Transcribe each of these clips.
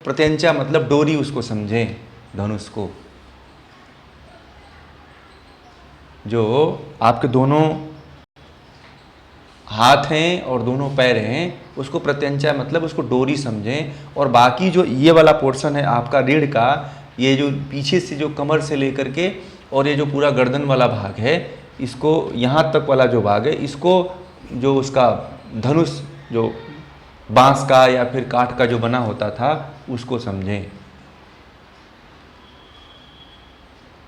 प्रत्यंचा मतलब डोरी उसको समझें, धनुष को। जो आपके दोनों हाथ हैं और दोनों पैर हैं, उसको प्रत्यंचा मतलब उसको डोरी समझें। और बाकी जो ये वाला पोर्शन है आपका रीढ़ का, ये जो पीछे से जो कमर से लेकर के और ये जो पूरा गर्दन वाला भाग है, इसको यहाँ तक वाला जो भाग है, इसको जो उसका धनुष जो बांस का या फिर काठ का जो बना होता था, उसको समझें।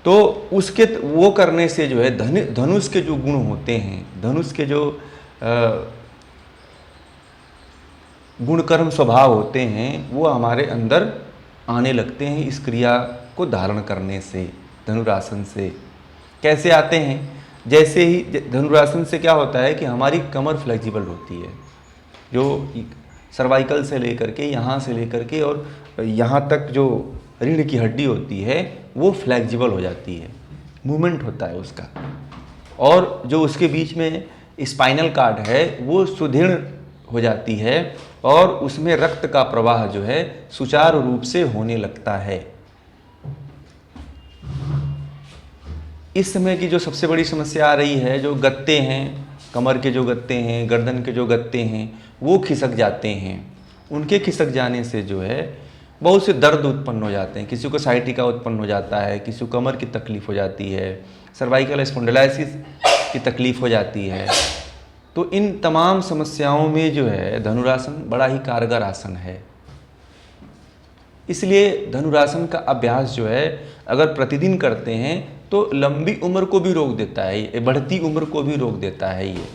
तो उसके वो करने से जो है धनुष के जो गुण होते हैं, धनुष के जो गुणकर्म स्वभाव होते हैं, वो हमारे अंदर आने लगते हैं इस क्रिया को धारण करने से, धनुरासन से। कैसे आते हैं? जैसे ही धनुरासन से क्या होता है कि हमारी कमर फ्लेक्सिबल होती है, जो सर्वाइकल से लेकर के यहाँ से लेकर के और यहाँ तक जो रीढ़ की हड्डी होती है वो फ्लेक्सिबल हो जाती है, मूवमेंट होता है उसका। और जो उसके बीच में स्पाइनल कार्ड है वो सुदृढ़ हो जाती है और उसमें रक्त का प्रवाह जो है सुचारू रूप से होने लगता है। इस समय की जो सबसे बड़ी समस्या आ रही है, जो गत्ते हैं, कमर के जो गत्ते हैं, गर्दन के जो गत्ते हैं, वो खिसक जाते हैं। उनके खिसक जाने से जो है बहुत से दर्द उत्पन्न हो जाते हैं। किसी को साइटिका उत्पन्न हो जाता है, किसी को कमर की तकलीफ हो जाती है, सर्वाइकल स्पॉन्डिलाइसिस की तकलीफ हो जाती है। तो इन तमाम समस्याओं में जो है धनुरासन बड़ा ही कारगर आसन है। इसलिए धनुरासन का अभ्यास जो है अगर प्रतिदिन करते हैं तो लंबी उम्र को भी रोक देता है, ये बढ़ती उम्र को भी रोक देता है। ये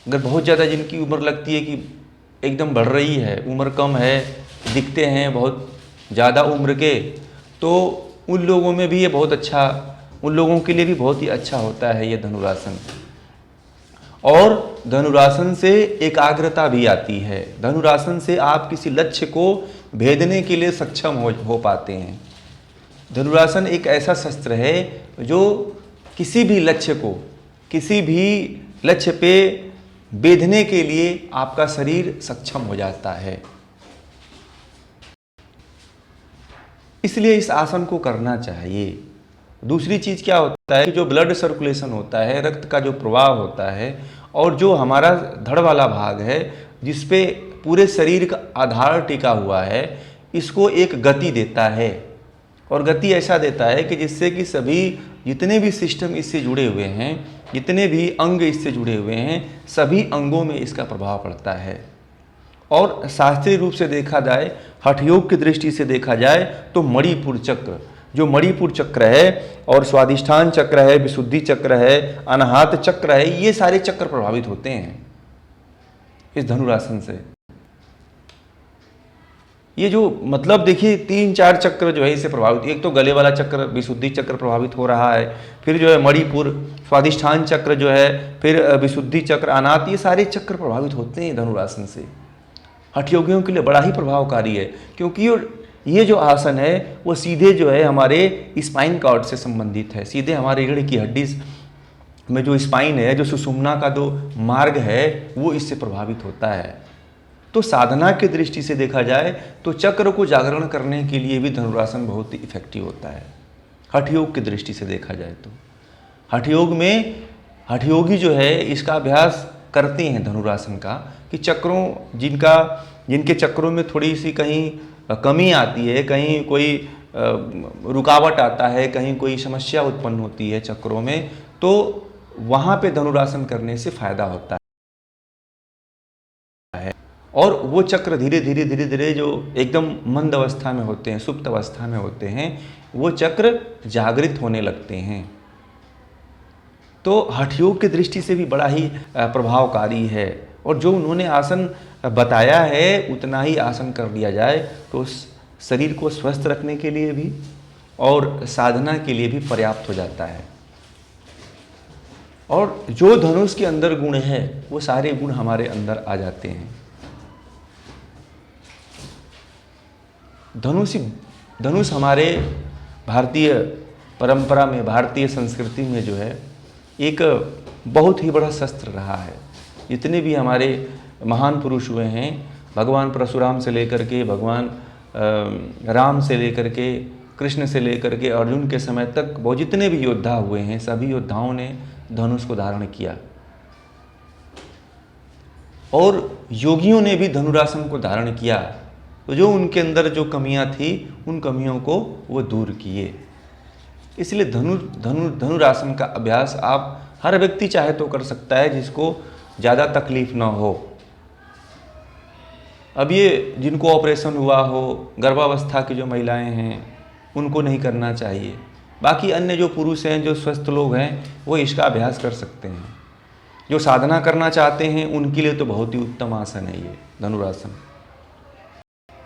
अगर बहुत ज़्यादा जिनकी उम्र लगती है कि एकदम बढ़ रही है, उम्र कम है, दिखते हैं बहुत ज़्यादा उम्र के, तो उन लोगों में भी ये बहुत अच्छा, उन लोगों के लिए भी बहुत ही अच्छा होता है ये धनुरासन। और धनुरासन से एकाग्रता भी आती है। धनुरासन से आप किसी लक्ष्य को भेदने के लिए सक्षम हो पाते हैं। धनुरासन एक ऐसा शस्त्र है जो किसी भी लक्ष्य पे बेधने के लिए आपका शरीर सक्षम हो जाता है। इसलिए इस आसन को करना चाहिए। दूसरी चीज़ क्या होता है कि जो ब्लड सर्कुलेशन होता है, रक्त का जो प्रवाह होता है, और जो हमारा धड़ वाला भाग है जिस पे पूरे शरीर का आधार टिका हुआ है, इसको एक गति देता है। और गति ऐसा देता है कि जिससे कि सभी जितने भी सिस्टम इससे जुड़े हुए हैं, जितने भी अंग इससे जुड़े हुए हैं, सभी अंगों में इसका प्रभाव पड़ता है। और शास्त्रीय रूप से देखा जाए, हठ योग की दृष्टि से देखा जाए तो मणिपुर चक्र, जो मणिपुर चक्र है और स्वादिष्ठान चक्र है, विशुद्धि चक्र है, अनाहत चक्र है, ये सारे चक्र प्रभावित होते हैं इस धनुरासन से। ये जो मतलब देखिए 3-4 चक्र जो है इससे प्रभावित, एक तो गले वाला चक्र विशुद्धि चक्र प्रभावित हो रहा है, फिर जो है मणिपुर, स्वादिष्ठान चक्र जो है, फिर विशुद्धि चक्र, अनाहत, ये सारे चक्र प्रभावित होते हैं धनुरासन से। हठ योगियों के लिए बड़ा ही प्रभावकारी है, क्योंकि ये जो आसन है वो सीधे जो है हमारे स्पाइन कॉर्ड से संबंधित है। सीधे हमारे रीढ़ की हड्डी में जो स्पाइन है, जो सुषुम्ना का जो मार्ग है, वो इससे प्रभावित होता है। तो साधना की दृष्टि से देखा जाए तो चक्र को जागरण करने के लिए भी धनुरासन बहुत ही इफेक्टिव होता है। हठ योग की दृष्टि से देखा जाए तो हठ योग में हठ योगी जो है इसका अभ्यास करते हैं धनुरासन का, कि चक्रों जिनके चक्रों में थोड़ी सी कहीं कमी आती है, कहीं कोई रुकावट आता है, कहीं कोई समस्या उत्पन्न होती है चक्रों में, तो वहाँ पे धनुरासन करने से फायदा होता है। और वो चक्र धीरे धीरे जो एकदम मंद अवस्था में होते हैं, सुप्त अवस्था में होते हैं, वो चक्र जागृत होने लगते हैं। तो हठ योग की दृष्टि से भी बड़ा ही प्रभावकारी है। और जो उन्होंने आसन बताया है उतना ही आसन कर लिया जाए तो शरीर को स्वस्थ रखने के लिए भी और साधना के लिए भी पर्याप्त हो जाता है। और जो धनुष के अंदर गुण है वो सारे गुण हमारे अंदर आ जाते हैं। धनुष हमारे भारतीय परंपरा में, भारतीय संस्कृति में जो है एक बहुत ही बड़ा शस्त्र रहा है। जितने भी हमारे महान पुरुष हुए हैं, भगवान परशुराम से लेकर के भगवान राम से लेकर के, कृष्ण से लेकर के अर्जुन के समय तक वो जितने भी योद्धा हुए हैं, सभी योद्धाओं ने धनुष को धारण किया, और योगियों ने भी धनुरासन को धारण किया। तो जो उनके अंदर जो कमियां थी, उन कमियों को वो दूर किए। इसलिए धनुरासन का अभ्यास आप हर व्यक्ति चाहे तो कर सकता है, जिसको ज़्यादा तकलीफ ना हो। अब ये जिनको ऑपरेशन हुआ हो, गर्भावस्था की जो महिलाएं हैं, उनको नहीं करना चाहिए। बाकी अन्य जो पुरुष हैं, जो स्वस्थ लोग हैं, वो इसका अभ्यास कर सकते हैं। जो साधना करना चाहते हैं उनके लिए तो बहुत ही उत्तम आसन है ये धनुरासन।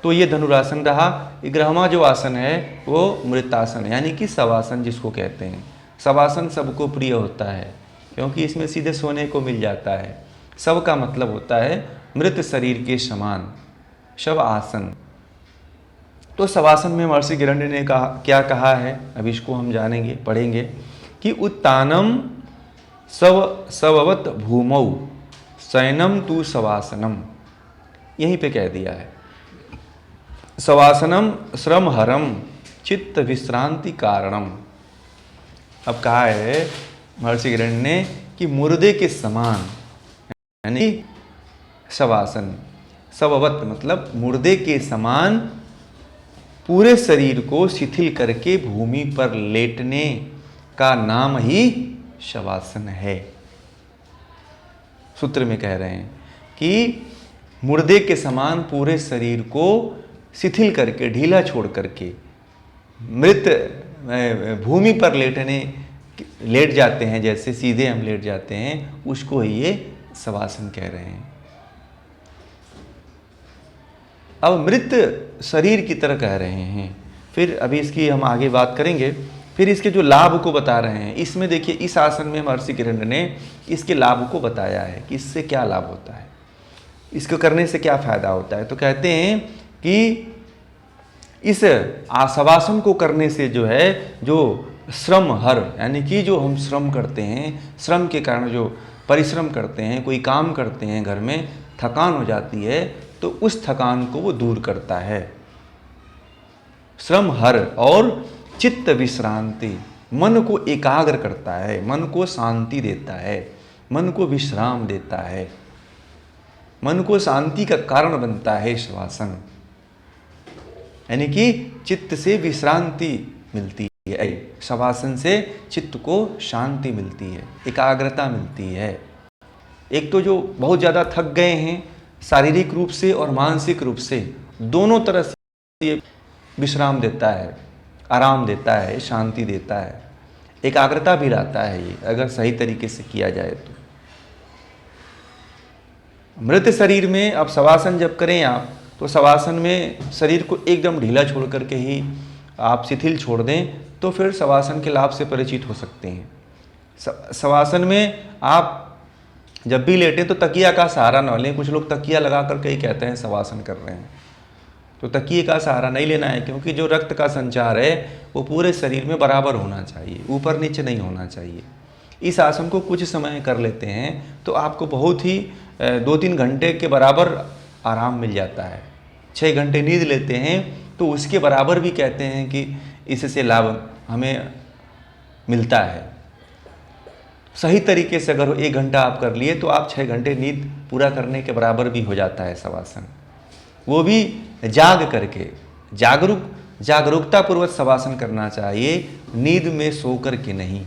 तो ये धनुरासन रहा। 11वां जो आसन है वो मृतासन, यानी कि शवासन जिसको कहते हैं। शवासन सबको प्रिय होता है, क्योंकि इसमें सीधे सोने को मिल जाता है। शव का मतलब होता है मृत शरीर के समान, शव आसन। तो शवासन में महर्षि गिरण्य ने क्या कहा है, अब इसको हम जानेंगे, पढ़ेंगे कि उत्तानम सववत भूमौ शयनम तु शवासनम, यहीं पे कह दिया है। शवासनम श्रम हरम चित्त विश्रांति कारणम। अब कहा है महर्षि गिरण्य ने कि मुर्दे के समान, यानी शवासन, सववत मतलब मुर्दे के समान पूरे शरीर को शिथिल करके भूमि पर लेटने का नाम ही शवासन है। सूत्र में कह रहे हैं कि मुर्दे के समान पूरे शरीर को शिथिल करके, ढीला छोड़ करके मृत भूमि पर लेट जाते हैं, जैसे सीधे हम लेट जाते हैं, उसको ही ये शवासन कह रहे हैं। अब मृत शरीर की तरह कह रहे हैं। फिर अभी इसकी हम आगे बात करेंगे। फिर इसके जो लाभ को बता रहे हैं, इसमें देखिए इस आसन में महर्षि गिरण्य ने इसके लाभ को बताया है कि इससे क्या लाभ होता है, इसको करने से क्या फायदा होता है। तो कहते हैं कि इस शवासन को करने से जो है, जो श्रम हर, यानी कि जो हम श्रम करते हैं, श्रम के कारण जो परिश्रम करते हैं, कोई काम करते हैं, घर में थकान हो जाती है, तो उस थकान को वो दूर करता है। श्रम हर और चित्त विश्रांति, मन को एकाग्र करता है, मन को शांति देता है, मन को विश्राम देता है, मन को शांति का कारण बनता है शवासन। यानी कि चित्त से विश्रांति मिलती है, शवासन से चित्त को शांति मिलती है, एकाग्रता मिलती है। एक तो जो बहुत ज़्यादा थक गए हैं शारीरिक रूप से और मानसिक रूप से, दोनों तरह से ये विश्राम देता है, आराम देता है, शांति देता है, एकाग्रता भी लाता है ये, अगर सही तरीके से किया जाए तो। मृत शरीर में अब शवासन जब करें आप, तो शवासन में शरीर को एकदम ढीला छोड़ करके ही आप शिथिल छोड़ दें, तो फिर शवासन के लाभ से परिचित हो सकते हैं। शवासन में आप जब भी लेटें तो तकिया का सहारा न लें। कुछ लोग तकिया लगा करके ही कहते हैं शवासन कर रहे हैं, तो तकिए का सहारा नहीं लेना है, क्योंकि जो रक्त का संचार है वो पूरे शरीर में बराबर होना चाहिए, ऊपर नीचे नहीं होना चाहिए। इस आसन को कुछ समय कर लेते हैं तो आपको बहुत ही 2-3 घंटे के बराबर आराम मिल जाता है। 6 घंटे नींद लेते हैं तो उसके बराबर भी कहते हैं कि इससे लाभ हमें मिलता है। सही तरीके से अगर 1 घंटा आप कर लिए तो आप 6 घंटे नींद पूरा करने के बराबर भी हो जाता है शवासन। वो भी जाग करके, जागरूकता पूर्वक शवासन करना चाहिए, नींद में सो कर के नहीं।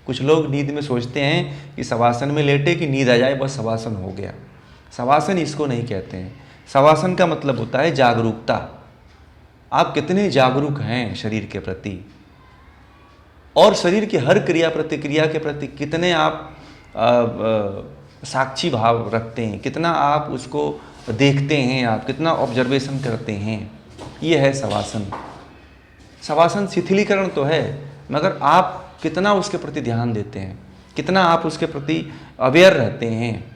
कुछ लोग नींद में सोचते हैं कि शवासन में लेटे कि नींद आ जाए, बस शवासन हो गया। शवासन इसको नहीं कहते हैं। शवासन का मतलब होता है जागरूकता। आप कितने जागरूक हैं शरीर के प्रति, और शरीर की हर क्रिया प्रतिक्रिया के प्रति कितने आप साक्षी भाव रखते हैं, कितना आप उसको देखते हैं, आप कितना ऑब्जर्वेशन करते हैं। ये है शवासन। शवासन शिथिलीकरण तो है, मगर आप कितना उसके प्रति ध्यान देते हैं, कितना आप उसके प्रति अवेयर रहते हैं,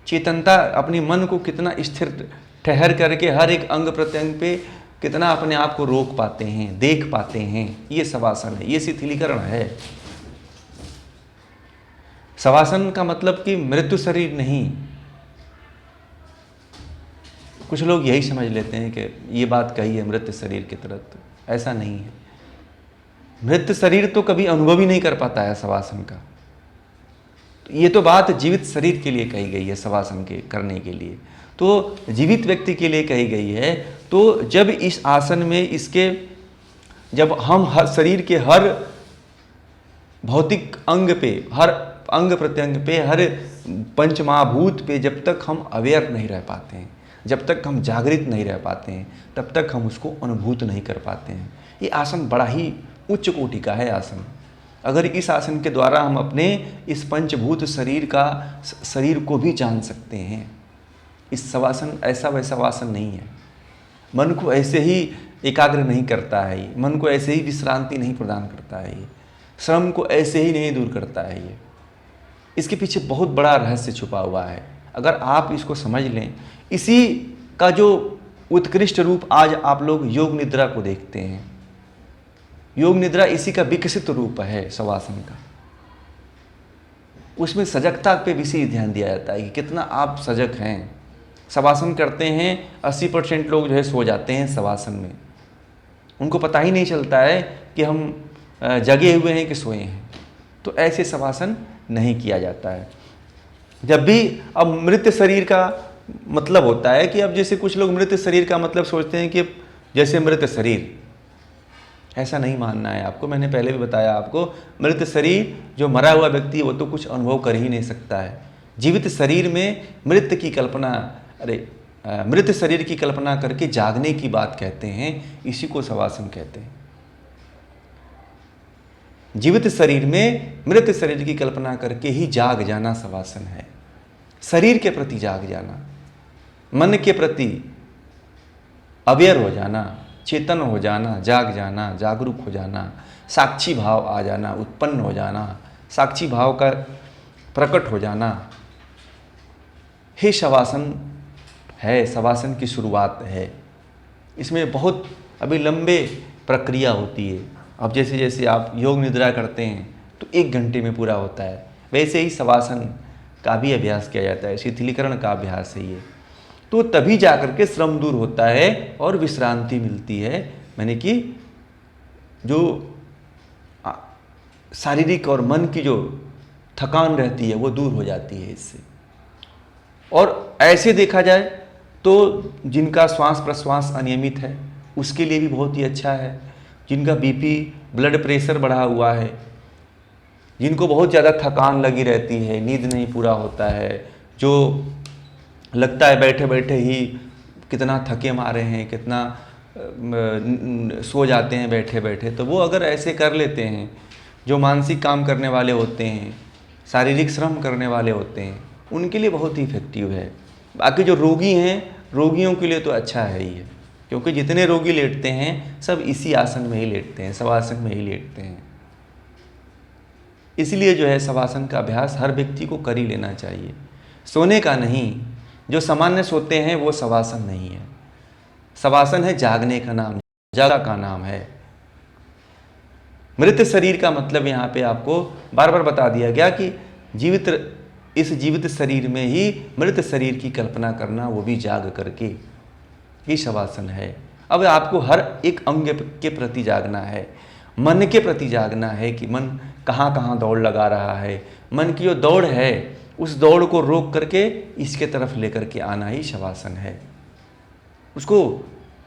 चेतनता, अपनी मन को कितना स्थिर ठहर करके हर एक अंग प्रत्यंग पे कितना अपने आप को रोक पाते हैं, देख पाते हैं। ये शवासन है, ये शिथिलीकरण है। शवासन का मतलब कि मृत्यु शरीर नहीं, कुछ लोग यही समझ लेते हैं कि ये बात कही है मृत शरीर के तरह, ऐसा नहीं है। मृत शरीर तो कभी अनुभव ही नहीं कर पाता है शवासन का। ये तो बात जीवित शरीर के लिए कही गई है, शवासन के करने के लिए, तो जीवित व्यक्ति के लिए कही गई है। तो जब इस आसन में इसके, जब हम हर शरीर के हर भौतिक अंग पे, हर अंग प्रत्यंग पे, हर पंचमहाभूत पे जब तक हम अवेयर नहीं रह पाते हैं, जब तक हम जागृत नहीं रह पाते हैं, तब तक हम उसको अनुभूत नहीं कर पाते हैं। ये आसन बड़ा ही उच्च कोटि का है आसन। अगर इस आसन के द्वारा हम अपने इस पंचभूत शरीर को भी जान सकते हैं। इस शवासन ऐसा वैसा आसन नहीं है, मन को ऐसे ही एकाग्र नहीं करता है ये, मन को ऐसे ही विश्रांति नहीं प्रदान करता है ये, श्रम को ऐसे ही नहीं दूर करता है ये। इसके पीछे बहुत बड़ा रहस्य छुपा हुआ है। अगर आप इसको समझ लें, इसी का जो उत्कृष्ट रूप आज आप लोग योग निद्रा को देखते हैं। योग निद्रा इसी का विकसित रूप है शवासन का। उसमें सजगता पे विशेष ध्यान दिया जाता है कि कितना आप सजग हैं। शवासन करते हैं 80% लोग जो है सो जाते हैं शवासन में, उनको पता ही नहीं चलता है कि हम जगे हुए हैं कि सोए हैं। तो ऐसे शवासन नहीं किया जाता है। जब भी अब मृत शरीर का मतलब होता है कि अब जैसे कुछ लोग मृत शरीर का मतलब सोचते हैं कि जैसे मृत शरीर, ऐसा नहीं मानना है आपको। मैंने पहले भी बताया आपको, मृत शरीर जो मरा हुआ व्यक्ति है वो तो कुछ अनुभव कर ही नहीं सकता है। जीवित शरीर में मृत की कल्पना, मृत शरीर की कल्पना करके जागने की बात कहते हैं, इसी को शवासन कहते हैं। जीवित शरीर में मृत शरीर की कल्पना करके ही जाग जाना शवासन है। शरीर के प्रति जाग जाना, मन के प्रति अवेयर हो जाना, चेतन हो जाना, जाग जाना, जागरूक हो जाना, साक्षी भाव आ जाना, उत्पन्न हो जाना, साक्षी भाव का प्रकट हो जाना, हे शवासन है, शवासन की शुरुआत है। इसमें बहुत अभी लंबे प्रक्रिया होती है। अब जैसे जैसे आप योग निद्रा करते हैं तो 1 घंटे में पूरा होता है, वैसे ही शवासन का भी अभ्यास किया जाता है, शिथिलीकरण का अभ्यास है ये। तो तभी जाकर के श्रम दूर होता है और विश्रांति मिलती है। मैंने कि जो शारीरिक और मन की जो थकान रहती है वो दूर हो जाती है इससे। और ऐसे देखा जाए तो जिनका श्वास प्रश्वास अनियमित है उसके लिए भी बहुत ही अच्छा है। जिनका बीपी, ब्लड प्रेशर बढ़ा हुआ है, जिनको बहुत ज़्यादा थकान लगी रहती है, नींद नहीं पूरा होता है, जो लगता है बैठे बैठे ही कितना थके मारे हैं, कितना सो जाते हैं बैठे बैठे, तो वो अगर ऐसे कर लेते हैं, जो मानसिक काम करने वाले होते हैं, शारीरिक श्रम करने वाले होते हैं, उनके लिए बहुत ही इफेक्टिव है। बाकी जो रोगी हैं, रोगियों के लिए तो अच्छा है ही है, क्योंकि जितने रोगी लेटते हैं सब इसी आसन में ही लेटते हैं, शवासन में ही लेटते हैं। इसलिए जो है शवासन का अभ्यास हर व्यक्ति को कर ही लेना चाहिए, सोने का नहीं। जो सामान्य सोते हैं वो शवासन नहीं है। शवासन है जागने का नाम, जागा का नाम है। मृत शरीर का मतलब यहाँ पे आपको बार बार बता दिया गया कि इस जीवित शरीर में ही मृत शरीर की कल्पना करना, वो भी जाग करके, ये शवासन है। अब आपको हर एक अंग के प्रति जागना है, मन के प्रति जागना है कि मन कहाँ कहाँ दौड़ लगा रहा है। मन की जो दौड़ है उस दौड़ को रोक करके इसके तरफ लेकर के आना ही शवासन है। उसको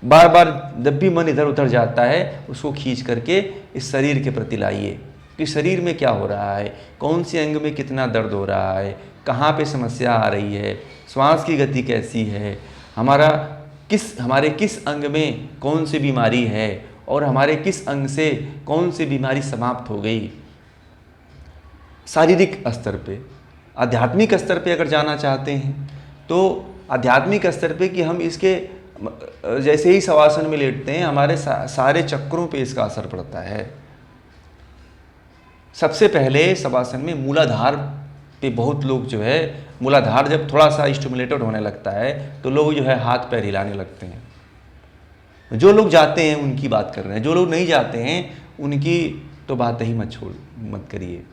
बार बार जब भी मन इधर उधर जाता है उसको खींच करके इस शरीर के प्रति लाइए कि शरीर में क्या हो रहा है, कौन से अंग में कितना दर्द हो रहा है, कहाँ पे समस्या आ रही है, श्वास की गति कैसी है, हमारे किस अंग में कौन सी बीमारी है और हमारे किस अंग से कौन सी बीमारी समाप्त हो गई। शारीरिक स्तर पे, आध्यात्मिक स्तर पे अगर जाना चाहते हैं तो आध्यात्मिक स्तर पे कि हम इसके जैसे ही शवासन में लेटते हैं हमारे सारे चक्रों पे इसका असर पड़ता है। सबसे पहले शवासन में मूलाधार पे बहुत लोग जो है, मूलाधार जब थोड़ा सा स्टिमुलेटेड होने लगता है तो लोग जो है हाथ पैर हिलाने लगते हैं। जो लोग जाते हैं उनकी बात कर रहे हैं, जो लोग नहीं जाते हैं उनकी तो बात ही मत करिए।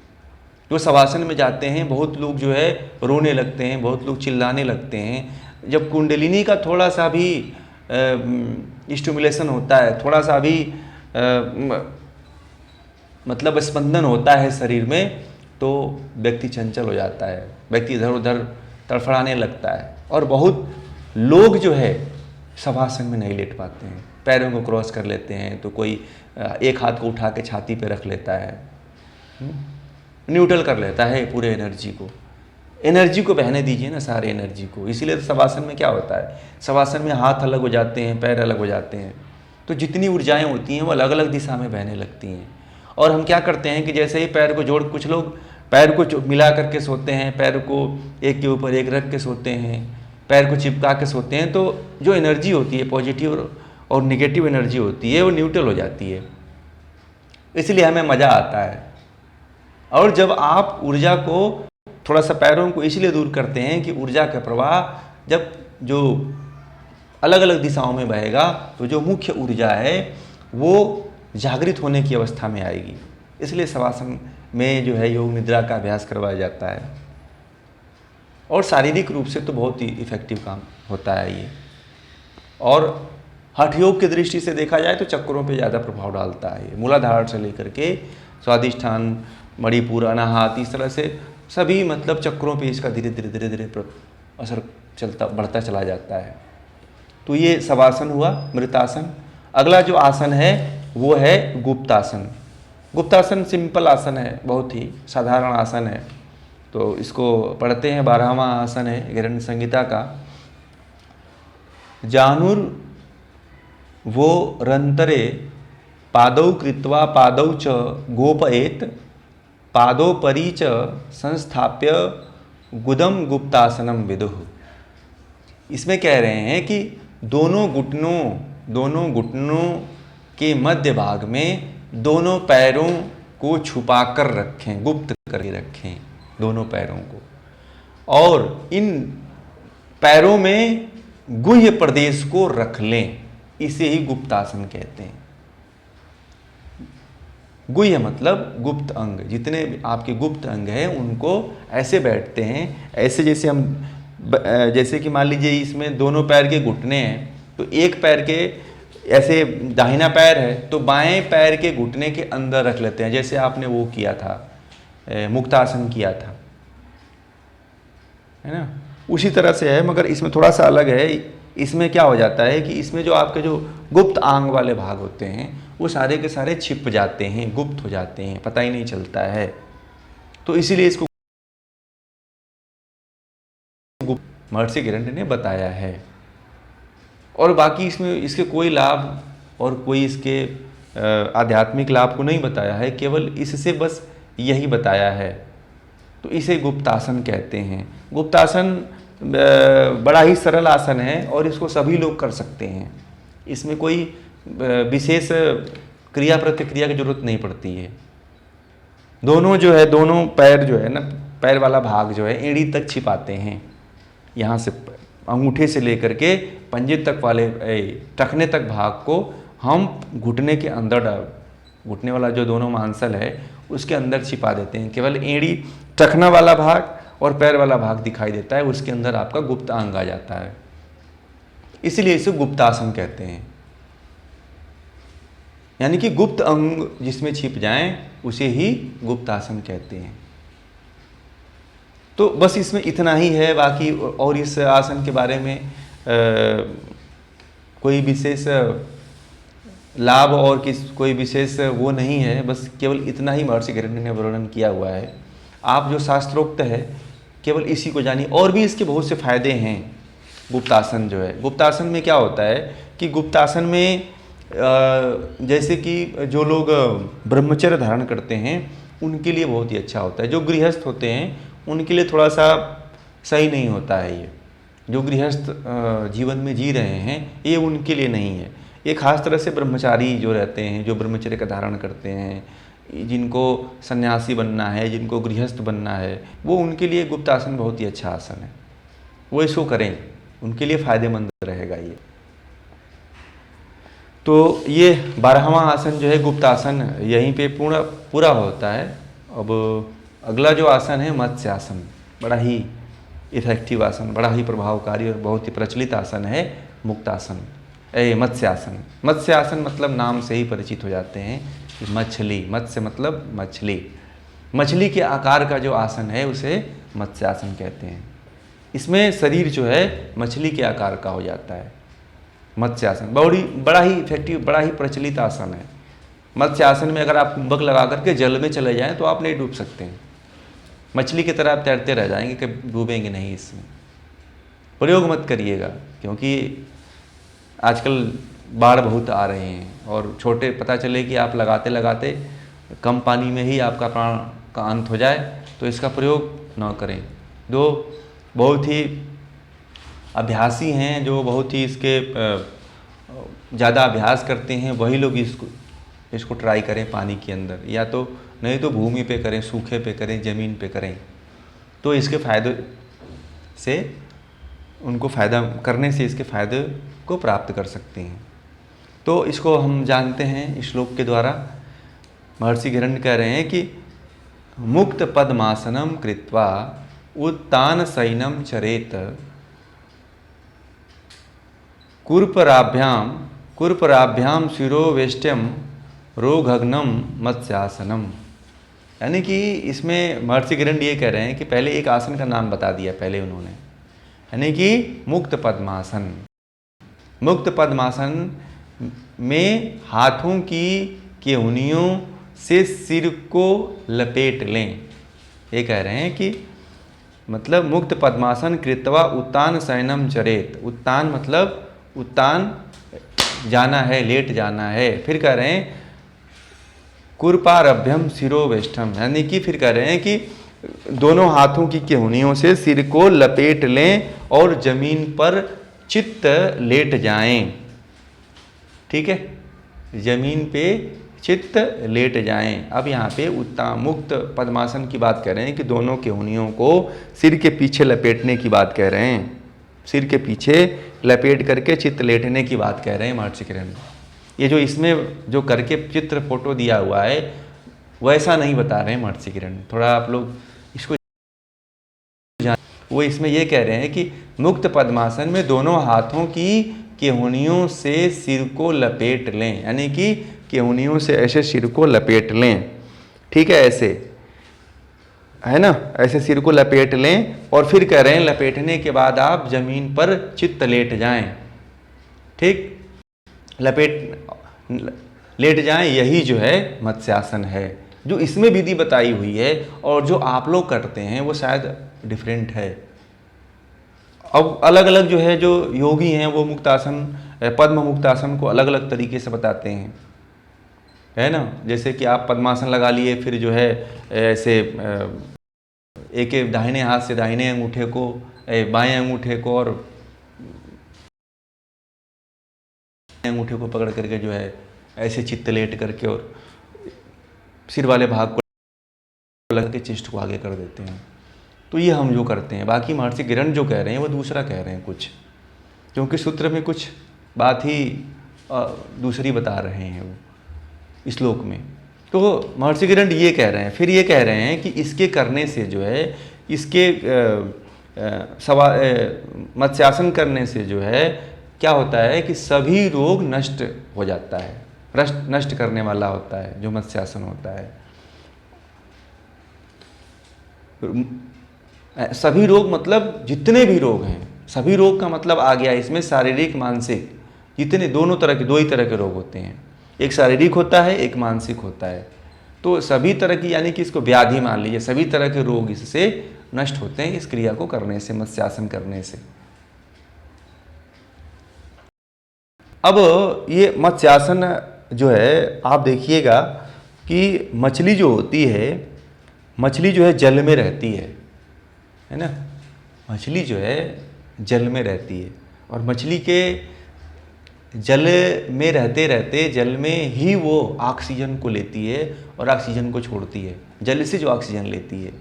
जो शवासन में जाते हैं बहुत लोग जो है रोने लगते हैं, बहुत लोग चिल्लाने लगते हैं, जब कुंडलिनी का थोड़ा सा भी स्टिमुलेशन होता है, थोड़ा सा भी मतलब स्पंदन होता है शरीर में, तो व्यक्ति चंचल हो जाता है, व्यक्ति इधर उधर तड़फड़ाने लगता है। और बहुत लोग जो है शवासन में नहीं लेट पाते हैं, पैरों को क्रॉस कर लेते हैं, तो कोई एक हाथ को उठा के छाती पे रख लेता है, न्यूट्रल कर लेता है पूरे एनर्जी को बहने दीजिए ना, सारे एनर्जी को। इसीलिए तो शवासन में क्या होता है, शवासन में हाथ अलग हो जाते हैं, पैर अलग हो जाते हैं, तो जितनी ऊर्जाएं होती हैं वो अलग अलग दिशा में बहने लगती हैं। और हम क्या करते हैं कि जैसे ही पैर को जोड़, कुछ लोग पैर को मिला करके सोते हैं, पैर को एक के ऊपर एक रख के सोते हैं, पैर को चिपका के सोते हैं, तो जो एनर्जी होती है पॉजिटिव और निगेटिव एनर्जी होती है वो न्यूट्रल हो जाती है, इसलिए हमें मज़ा आता है। और जब आप ऊर्जा को थोड़ा सा पैरों को इसलिए दूर करते हैं कि ऊर्जा का प्रवाह जब जो अलग अलग दिशाओं में बहेगा, तो जो मुख्य ऊर्जा है वो जागृत होने की अवस्था में आएगी। इसलिए शवासन में जो है योग निद्रा का अभ्यास करवाया जाता है, और शारीरिक रूप से तो बहुत ही इफेक्टिव काम होता है ये। और हठ योग की दृष्टि से देखा जाए तो चक्रों पे ज़्यादा प्रभाव डालता है ये, मूलाधार से लेकर के स्वादिष्ठान, मणिपुर, अनाहत, इस तरह से सभी मतलब चक्रों पे इसका धीरे धीरे असर बढ़ता चला जाता है। तो ये शवासन हुआ, मृतासन। अगला जो आसन है वो है गुप्तासन। गुप्तासन सिंपल आसन है, बहुत ही साधारण आसन है, तो इसको पढ़ते हैं। 12वां आसन है हिरण्य संहिता का। जानुर वो रंतरे पादौ कृत्वा पादौ च गोपयेत पादों परी च संस्थाप्य गुदम गुप्तासनम विदुः। इसमें कह रहे हैं कि दोनों घुटनों के मध्य भाग में दोनों पैरों को छुपा कर रखें, गुप्त करके रखें दोनों पैरों को, और इन पैरों में गुह्य प्रदेश को रख लें, इसे ही गुप्तासन कहते हैं। गुह्य मतलब गुप्त अंग, जितने आपके गुप्त अंग हैं उनको ऐसे बैठते हैं, ऐसे जैसे कि मान लीजिए इसमें दोनों पैर के घुटने हैं, तो एक पैर के ऐसे दाहिना पैर है तो बाएं पैर के घुटने के अंदर रख लेते हैं, जैसे आपने वो किया था, मुक्तासन किया था, है ना, उसी तरह से है, मगर इसमें थोड़ा सा अलग है। इसमें क्या हो जाता है कि इसमें जो आपके जो गुप्त आंग वाले भाग होते हैं वो सारे के सारे छिप जाते हैं, गुप्त हो जाते हैं, पता ही नहीं चलता है, तो इसीलिए इसको गुप्त महर्षि हिरण्य ने बताया है। और बाकी इसमें इसके कोई लाभ और कोई इसके आध्यात्मिक लाभ को नहीं बताया है, केवल इससे बस यही बताया है, तो इसे गुप्तासन कहते हैं। गुप्तासन बड़ा ही सरल आसन है और इसको सभी लोग कर सकते हैं, इसमें कोई विशेष क्रिया प्रतिक्रिया की जरूरत नहीं पड़ती है। दोनों पैर जो है ना, पैर वाला भाग जो है एड़ी तक छिपाते हैं, यहाँ से अंगूठे से लेकर के पंजे तक वाले टखने तक भाग को हम घुटने के अंदर घुटने वाला जो दोनों मांसल है उसके अंदर छिपा देते हैं। केवल एड़ी, टखना वाला भाग और पैर वाला भाग दिखाई देता है, उसके अंदर आपका गुप्त अंग आ जाता है, इसलिए इसे गुप्तासन कहते हैं। यानी कि गुप्त अंग जिसमें छिप जाएं उसे ही गुप्तासन कहते हैं। तो बस इसमें इतना ही है, बाकी और इस आसन के बारे में कोई विशेष लाभ और कोई विशेष वो नहीं है, बस केवल इतना ही महर्षि हिरण्य ने वर्णन किया हुआ है। आप जो शास्त्रोक्त है केवल इसी को जानिए, और भी इसके बहुत से फायदे हैं। गुप्तासन जो है, गुप्तासन में क्या होता है कि गुप्तासन में जैसे कि जो लोग ब्रह्मचर्य धारण करते हैं उनके लिए बहुत ही अच्छा होता है। जो गृहस्थ होते हैं उनके लिए थोड़ा सा सही नहीं होता है ये, जो गृहस्थ जीवन में जी रहे हैं ये उनके लिए नहीं है। ये खास तरह से ब्रह्मचारी जो रहते हैं, जो ब्रह्मचर्य का धारण करते हैं, जिनको सन्यासी बनना है, जिनको गृहस्थ बनना है, वो उनके लिए गुप्तासन बहुत ही अच्छा आसन है, वो इसको करें, उनके लिए फ़ायदेमंद रहेगा ये। तो ये 12वां आसन जो है गुप्तासन, यहीं पे पूरा होता है। अब अगला जो आसन है मत्स्यासन, बड़ा ही इफेक्टिव आसन, बड़ा ही प्रभावकारी और बहुत ही प्रचलित आसन है मुक्तासन, मत्स्यासन। मत्स्यासन मतलब नाम से ही परिचित हो जाते हैं कि मछली, मत्स्य मतलब मछली, मछली के आकार का जो आसन है उसे मत्स्यासन कहते हैं। इसमें शरीर जो है मछली के आकार का हो जाता है। मत्स्यासन बड़ा ही इफेक्टिव, बड़ा ही प्रचलित आसन है। मत्स्यासन में अगर आप कुंभक लगा करके जल में चले जाएं तो आप नहीं डूब सकते हैं, मछली की तरह आप तैरते रह जाएंगे, कभी डूबेंगे नहीं। इसमें प्रयोग मत करिएगा, क्योंकि आजकल बाढ़ बहुत आ रहे हैं और छोटे, पता चले कि आप लगाते लगाते कम पानी में ही आपका प्राण का अंत हो जाए, तो इसका प्रयोग न करें। जो बहुत ही अभ्यासी हैं, जो बहुत ही इसके ज़्यादा अभ्यास करते हैं, वही लोग इसको ट्राई करें पानी के अंदर, या तो नहीं तो भूमि पे करें, सूखे पे करें, ज़मीन पे करें, तो इसके फ़ायदे से उनको फ़ायदा करने से इसके फ़ायदे को प्राप्त कर सकते हैं। तो इसको हम जानते हैं श्लोक के द्वारा। महर्षि हिरण्य कह रहे हैं कि मुक्त पद्मासनम कृत्वा उत्तान शयनम चरेत कुरपराभ्याम शिरोवेष्ट्यम रोघग्नम मत्स्यासनम। यानी कि इसमें महर्षि हिरण्य ये कह रहे हैं कि पहले एक आसन का नाम बता दिया पहले उन्होंने, यानी कि मुक्त पद्मासन। मुक्त पद्मासन में हाथों की केहूनियों से सिर को लपेट लें। ये कह रहे हैं कि मतलब मुक्त पद्मासन कृत्वा उत्तान शयनम चरेत। उत्तान मतलब उत्तान जाना है, लेट जाना है। फिर कह रहे हैं कुरपारभ्यम शिरोवेष्ठम, यानी कि फिर कह रहे हैं कि दोनों हाथों की केहूनियों से सिर को लपेट लें और जमीन पर चित्त लेट जाएं। ठीक है, जमीन पे चित्त लेट जाएं। अब यहाँ पे उत्तान मुक्त पद्मासन की बात कर रहे हैं कि दोनों केहूनियों को सिर के पीछे लपेटने की बात कह रहे हैं, सिर के पीछे लपेट करके चित्त लेटने की बात कह रहे हैं महर्षि हिरण्य। ये जो इसमें जो करके चित्र फोटो दिया हुआ है वैसा नहीं बता रहे हैं महर्षि हिरण्य, थोड़ा आप लोग इसको जान। वो इसमें ये कह रहे हैं कि मुक्त पद्मासन में दोनों हाथों की केहूनियों से सिर को लपेट लें, यानी कि केहूनियों से ऐसे सिर को लपेट लें। ठीक है, ऐसे है ना, ऐसे सिर को लपेट लें और फिर कह रहे हैं लपेटने के बाद आप जमीन पर चित्त लेट जाएं। ठीक, लेट जाएं, यही जो है मत्स्यासन है। जो इसमें विधि बताई हुई है और जो आप लोग करते हैं वो शायद डिफरेंट है। अब अलग अलग जो है, जो योगी हैं वो मुक्तासन, पद्म मुक्तासन को अलग अलग तरीके से बताते हैं, है ना। जैसे कि आप पद्मासन लगा लिए, फिर जो है ऐसे एक दाहिने हाथ से दाहिने अंगूठे को, बाएं अंगूठे को और अंगूठे को पकड़ करके जो है ऐसे चित्त लेट करके और सिर वाले भाग को लग के चेस्ट को आगे कर देते हैं। तो ये हम जो करते हैं। बाकी महर्षि हिरण्य जो कह रहे हैं वो दूसरा कह रहे हैं कुछ, क्योंकि सूत्र में कुछ बात ही दूसरी बता रहे हैं वो श्लोक में। तो महर्षि हिरण्य ये कह रहे हैं, फिर ये कह रहे हैं कि इसके करने से जो है, इसके मत्स्यासन करने से जो है क्या होता है कि सभी रोग नष्ट हो जाता है, नष्ट करने वाला होता है जो मत्स्यासन होता है। सभी रोग मतलब जितने भी रोग हैं, सभी रोग का मतलब आ गया इसमें शारीरिक मानसिक, जितने दोनों तरह के, दो ही तरह के रोग होते हैं, एक शारीरिक होता है एक मानसिक होता है। तो सभी तरह की, यानी कि इसको व्याधि मान लीजिए, सभी तरह के रोग इससे नष्ट होते हैं इस क्रिया को करने से, मत्स्यासन करने से। अब ये मत्स्यासन जो है आप देखिएगा कि मछली जो होती है, मछली जो है जल में रहती है ना, मछली जो है जल में रहती है और मछली के जल में रहते रहते जल में ही वो ऑक्सीजन को लेती है और ऑक्सीजन को छोड़ती है, जल से जो ऑक्सीजन लेती है।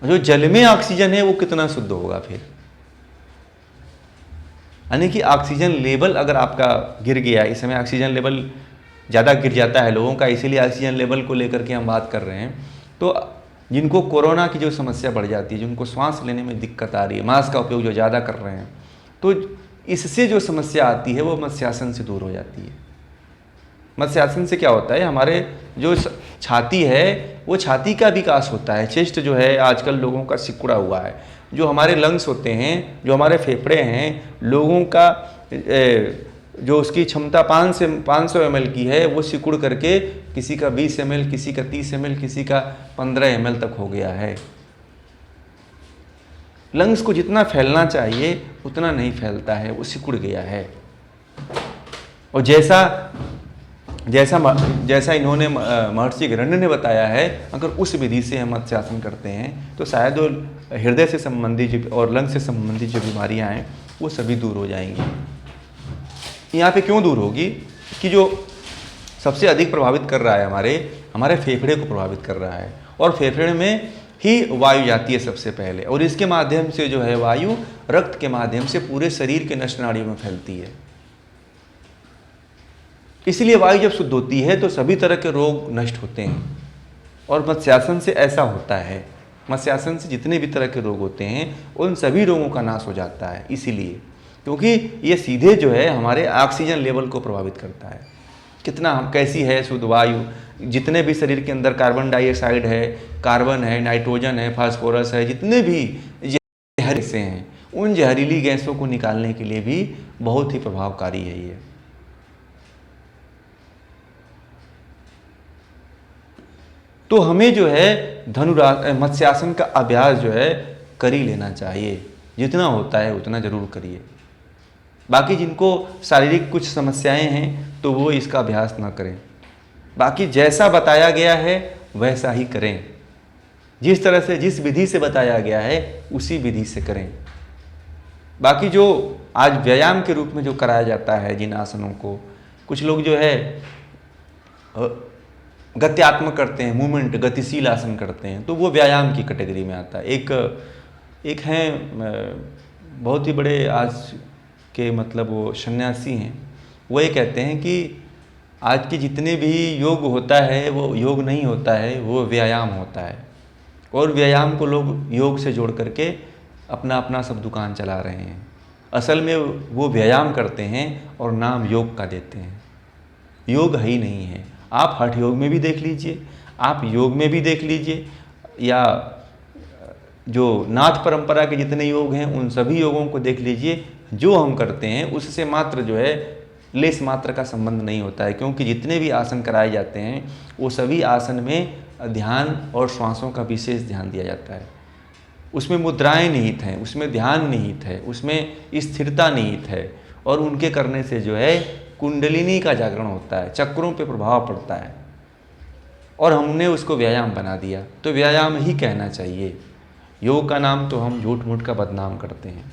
जो जल में ऑक्सीजन है वो कितना शुद्ध होगा फिर, यानी कि ऑक्सीजन लेवल अगर आपका गिर गया, इस समय ऑक्सीजन लेवल ज़्यादा गिर जाता है लोगों का, इसीलिए ऑक्सीजन लेवल को लेकर के हम बात कर रहे हैं। तो जिनको कोरोना की जो समस्या बढ़ जाती है, जिनको सांस लेने में दिक्कत आ रही है, मास्क का उपयोग जो ज़्यादा कर रहे हैं, तो इससे जो समस्या आती है वो मत्स्यासन से दूर हो जाती है। मत्स्यासन से क्या होता है, हमारे जो छाती है वो छाती का विकास होता है। चेस्ट जो है आजकल लोगों का सिकुड़ा हुआ है। जो हमारे लंग्स होते हैं, जो हमारे फेफड़े हैं, लोगों का जो उसकी क्षमता 500 ml की है, वो सिकुड़ करके किसी का 20 ml, किसी का 30 ml, किसी का 15 ml तक हो गया है। लंग्स को जितना फैलना चाहिए उतना नहीं फैलता है, वो सिकुड़ गया है। और जैसा इन्होंने महर्षि गरण्य ने बताया है, अगर उस विधि से हम मत्स्यासन करते हैं तो शायद वो हृदय से संबंधित और लंग से संबंधित जो बीमारियां हैं वो सभी दूर हो जाएंगी। यहाँ पे क्यों दूर होगी कि जो सबसे अधिक प्रभावित कर रहा है हमारे फेफड़े को प्रभावित कर रहा है, और फेफड़े में ही वायु जाती है सबसे पहले, और इसके माध्यम से जो है वायु रक्त के माध्यम से पूरे शरीर के नस नाड़ियों में फैलती है। इसलिए वायु जब शुद्ध होती है तो सभी तरह के रोग नष्ट होते हैं, और मत्स्यासन से ऐसा होता है। मत्स्यासन से जितने भी तरह के रोग होते हैं उन सभी रोगों का नाश हो जाता है, इसीलिए क्योंकि ये सीधे जो है हमारे ऑक्सीजन लेवल को प्रभावित करता है। कितना हम कैसी है शुद्ध वायु, जितने भी शरीर के अंदर कार्बन डाइऑक्साइड है, कार्बन है, नाइट्रोजन है, फास्फोरस है, जितने भी जहरीले गैसें हैं, उन जहरीली गैसों को निकालने के लिए भी बहुत ही प्रभावकारी है ये। तो हमें जो है मत्स्यासन का अभ्यास जो है कर ही लेना चाहिए, जितना होता है उतना जरूर करिए। बाकी जिनको शारीरिक कुछ समस्याएं हैं तो वो इसका अभ्यास ना करें। बाकी जैसा बताया गया है वैसा ही करें, जिस तरह से जिस विधि से बताया गया है उसी विधि से करें। बाकी जो आज व्यायाम के रूप में जो कराया जाता है जिन आसनों को, कुछ लोग जो है गत्यात्मक करते हैं, मूवमेंट गतिशील आसन करते हैं, तो वो व्यायाम की कैटेगरी में आता है। एक हैं बहुत ही बड़े आज के मतलब वो सन्यासी हैं, वो ये कहते हैं कि आज के जितने भी योग होता है वो योग नहीं होता है, वो व्यायाम होता है, और व्यायाम को लोग योग से जोड़ करके अपना अपना सब दुकान चला रहे हैं। असल में वो व्यायाम करते हैं और नाम योग का देते हैं। योग ही नहीं है। आप हठ योग में भी देख लीजिए, आप योग में भी देख लीजिए, या जो नाथ परंपरा के जितने योग हैं उन सभी योगों को देख लीजिए। जो हम करते हैं उससे मात्र जो है लेस मात्र का संबंध नहीं होता है, क्योंकि जितने भी आसन कराए जाते हैं वो सभी आसन में ध्यान और श्वासों का विशेष ध्यान दिया जाता है। उसमें मुद्राएं निहित हैं, उसमें ध्यान निहित है, उसमें स्थिरता निहित है, और उनके करने से जो है कुंडलिनी का जागरण होता है, चक्रों पे प्रभाव पड़ता है, और हमने उसको व्यायाम बना दिया। तो व्यायाम ही कहना चाहिए, योग का नाम तो हम झूठ मूठ का बदनाम करते हैं।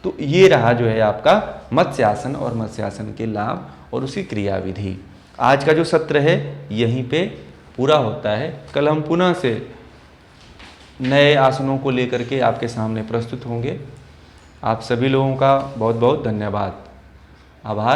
तो ये रहा जो है आपका मत्स्यासन और मत्स्यासन के लाभ और उसकी क्रिया विधि। आज का जो सत्र है यहीं पे पूरा होता है। कल हम पुनः से नए आसनों को लेकर के आपके सामने प्रस्तुत होंगे। आप सभी लोगों का बहुत बहुत धन्यवाद, आभार।